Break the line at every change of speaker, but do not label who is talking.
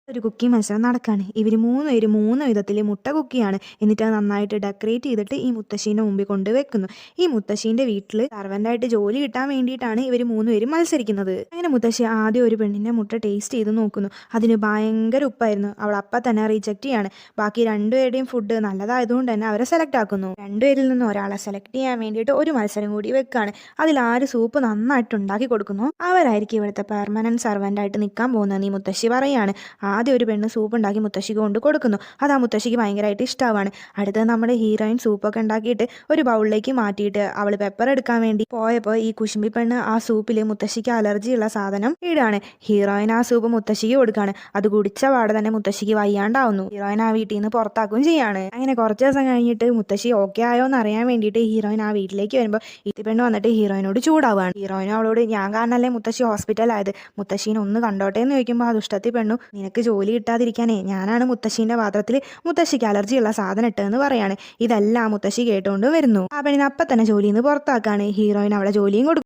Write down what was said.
ഒരു കുക്കിംഗ് മത്സരം നടക്കാണ്. ഇവര് 3 പേരും 3 വിധത്തില് മുട്ട കുക്ക് ചെയ്യാണ്. എന്നിട്ട് അത് നന്നായിട്ട് ഡെക്കറേറ്റ് ചെയ്തിട്ട് ഈ മുത്തശ്ശീന്റെ മുമ്പിൽ കൊണ്ട് വെക്കുന്നു. ഈ മുത്തശ്ശീന്റെ വീട്ടില് സർവന്റായിട്ട് ജോലി കിട്ടാൻ വേണ്ടിയിട്ടാണ് ഇവര് 3 പേരും മത്സരിക്കുന്നത്. അങ്ങനെ മുത്തശ്ശി ആദ്യം ഒരു പെണ്ണിന്റെ മുട്ട ടേസ്റ്റ് ചെയ്ത് നോക്കുന്നു. അതിന് ഭയങ്കര ഉപ്പായിരുന്നു. അവൾ അപ്പം തന്നെ റിജക്റ്റ് ചെയ്യാണ്. ബാക്കി 2 പേരുടെയും ഫുഡ് നല്ലതായതുകൊണ്ട് തന്നെ അവരെ സെലക്ട് ആക്കുന്നു. 2 പേരിൽ നിന്ന് ഒരാളെ സെലക്ട് ചെയ്യാൻ വേണ്ടിയിട്ട് ഒരു മത്സരം കൂടി വെക്കാണ്. അതിൽ ആര് സൂപ്പ് നന്നായിട്ട് ഉണ്ടാക്കി കൊടുക്കുന്നു അവരായിരിക്കും ഇവിടുത്തെ പെർമനന്റ് സർവന്റായിട്ട് നിൽക്കാൻ പോകുന്നതെന്ന് ഈ മുത്തശ്ശി പറയാണ്. ആദ്യം ഒരു പെണ്ണ് സൂപ്പ് ഉണ്ടാക്കി മുത്തശ്ശിക്ക് കൊണ്ട് കൊടുക്കുന്നു. അത് ആ മുത്തശ്ശിക്ക് ഭയങ്കരമായിട്ട് ഇഷ്ടമാണ്. അടുത്തത് നമ്മുടെ ഹീറോയിൻ സൂപ്പൊക്കെ ഉണ്ടാക്കിയിട്ട് ഒരു ബൗളിലേക്ക് മാറ്റിയിട്ട് അവൾ പെപ്പർ എടുക്കാൻ വേണ്ടി പോയപ്പോൾ ഈ കുശുമ്പി പെണ്ണ് ആ സൂപ്പിൽ മുത്തശ്ശിക്ക് അലർജിയുള്ള സാധനം ഇടാണ്. ഹീറോയിൻ ആ സൂപ്പ് മുത്തശ്ശിക്ക് കൊടുക്കുകയാണ്. അത് കുടിച്ച പാടെ തന്നെ മുത്തശ്ശിക്ക് വയ്യാണ്ടാവുന്നു. ഹീറോയിൻ ആ വീട്ടിൽ നിന്ന് പുറത്താക്കുകയും ചെയ്യാണ്. അങ്ങനെ കുറച്ച് ദിവസം കഴിഞ്ഞിട്ട് മുത്തശ്ശി ഓക്കെ ആയോ എന്ന് അറിയാൻ വേണ്ടിയിട്ട് ഹീറോയിൻ ആ വീട്ടിലേക്ക് വരുമ്പോൾ പെണ്ണ് വന്നിട്ട് ഹീറോയിനോട് ചൂടാവുകയാണ്. ഹീറോയിനും അവളോട് ഞാൻ കാരണല്ലേ മുത്തശ്ശി ഹോസ്പിറ്റലായത്, മുത്തശ്ശീനെ ഒന്ന് കണ്ടോട്ടെ എന്ന് ചോദിക്കുമ്പോൾ ആ ദുഷ്ടത്തി പെണ്ണു നിനക്ക് ജോലി കിട്ടാതിരിക്കാനേ ഞാനാണ് മുത്തശ്ശീന്റെ പാത്രത്തിൽ മുത്തശ്ശിക്ക് അലർജിയുള്ള സാധനം ഇട്ടതെന്ന് പറയാണ്. ഇതെല്ലാം മുത്തശ്ശി കേട്ടുകൊണ്ട് വരുന്നു. ആ പെണ്ണിനെ അപ്പം തന്നെ ജോലിയിൽ നിന്ന് പുറത്താക്കാണ്. ഹീറോയിൻ അവളെ ജോലിയും കൊടുക്കും.